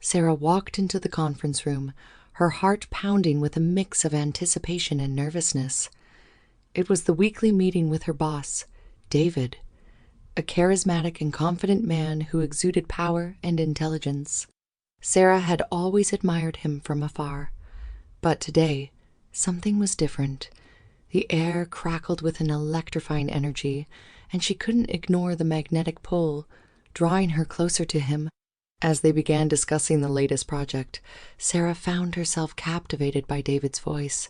Sarah walked into the conference room, her heart pounding with a mix of anticipation and nervousness. It was the weekly meeting with her boss, David, a charismatic and confident man who exuded power and intelligence. Sarah had always admired him from afar, but today something was different. The air crackled with an electrifying energy, and she couldn't ignore the magnetic pull, drawing her closer to him. As they began discussing the latest project, Sarah found herself captivated by David's voice.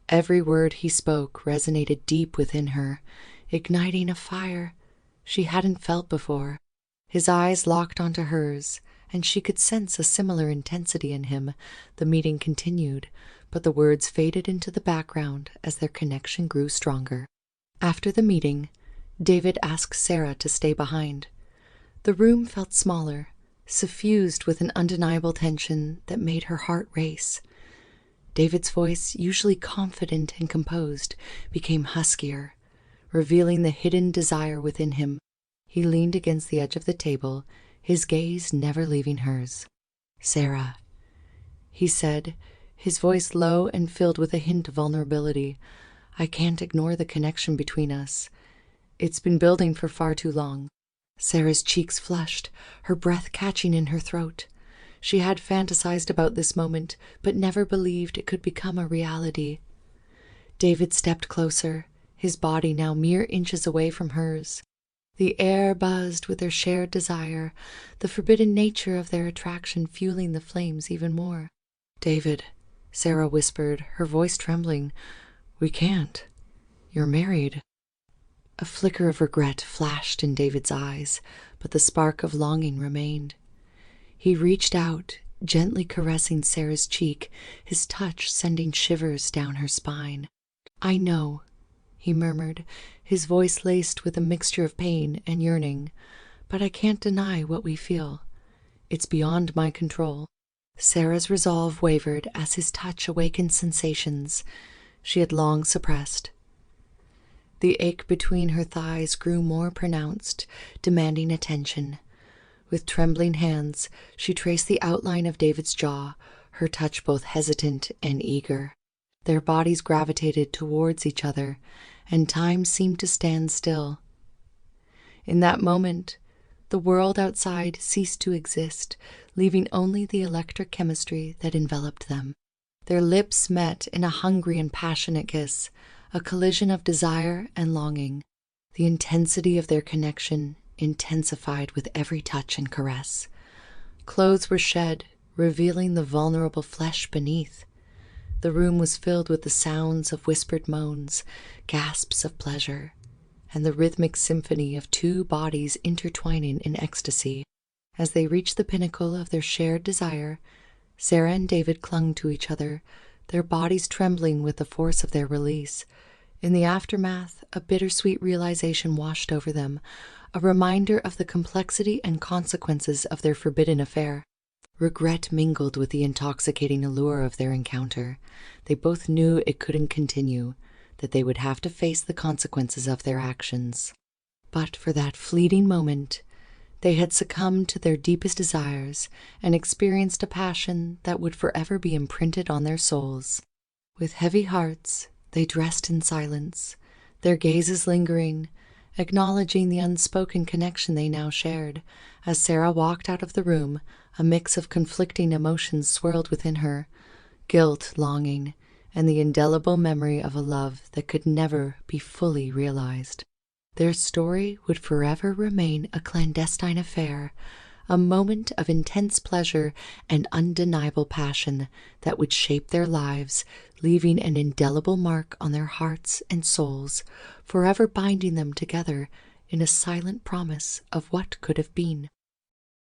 Every word he spoke resonated deep within her, igniting a fire she hadn't felt before. His eyes locked onto hers, and she could sense a similar intensity in him. The meeting continued, but the words faded into the background as their connection grew stronger. After the meeting, David asked Sarah to stay behind. The room felt smaller, suffused with an undeniable tension that made her heart race. David's voice, usually confident and composed, became huskier, revealing the hidden desire within him. He leaned against the edge of the table, his gaze never leaving hers. "Sarah," he said, his voice low and filled with a hint of vulnerability, "I can't ignore the connection between us. It's been building for far too long." Sarah's cheeks flushed, her breath catching in her throat. She had fantasized about this moment, but never believed it could become a reality. David stepped closer, his body now mere inches away from hers. The air buzzed with their shared desire, the forbidden nature of their attraction fueling the flames even more. "David," Sarah whispered, her voice trembling, "we can't. You're married." A flicker of regret flashed in David's eyes, but the spark of longing remained. He reached out, gently caressing Sarah's cheek, his touch sending shivers down her spine. "I know," he murmured, his voice laced with a mixture of pain and yearning, "but I can't deny what we feel. It's beyond my control." Sarah's resolve wavered as his touch awakened sensations she had long suppressed. The ache between her thighs grew more pronounced, demanding attention. With trembling hands, she traced the outline of David's jaw, her touch both hesitant and eager. Their bodies gravitated towards each other, and time seemed to stand still. In that moment, the world outside ceased to exist, leaving only the electric chemistry that enveloped them. Their lips met in a hungry and passionate kiss, a collision of desire and longing. The intensity of their connection intensified with every touch and caress. Clothes were shed, revealing the vulnerable flesh beneath. The room was filled with the sounds of whispered moans, gasps of pleasure, and the rhythmic symphony of two bodies intertwining in ecstasy. As they reached the pinnacle of their shared desire, Sarah and David clung to each other, their bodies trembling with the force of their release. In the aftermath, a bittersweet realization washed over them, a reminder of the complexity and consequences of their forbidden affair. Regret mingled with the intoxicating allure of their encounter. They both knew it couldn't continue, that they would have to face the consequences of their actions. But for that fleeting moment, they had succumbed to their deepest desires and experienced a passion that would forever be imprinted on their souls. With heavy hearts, they dressed in silence, their gazes lingering, acknowledging the unspoken connection they now shared. As Sarah walked out of the room, a mix of conflicting emotions swirled within her: guilt, longing, and the indelible memory of a love that could never be fully realized. Their story would forever remain a clandestine affair, a moment of intense pleasure and undeniable passion that would shape their lives, leaving an indelible mark on their hearts and souls, forever binding them together in a silent promise of what could have been.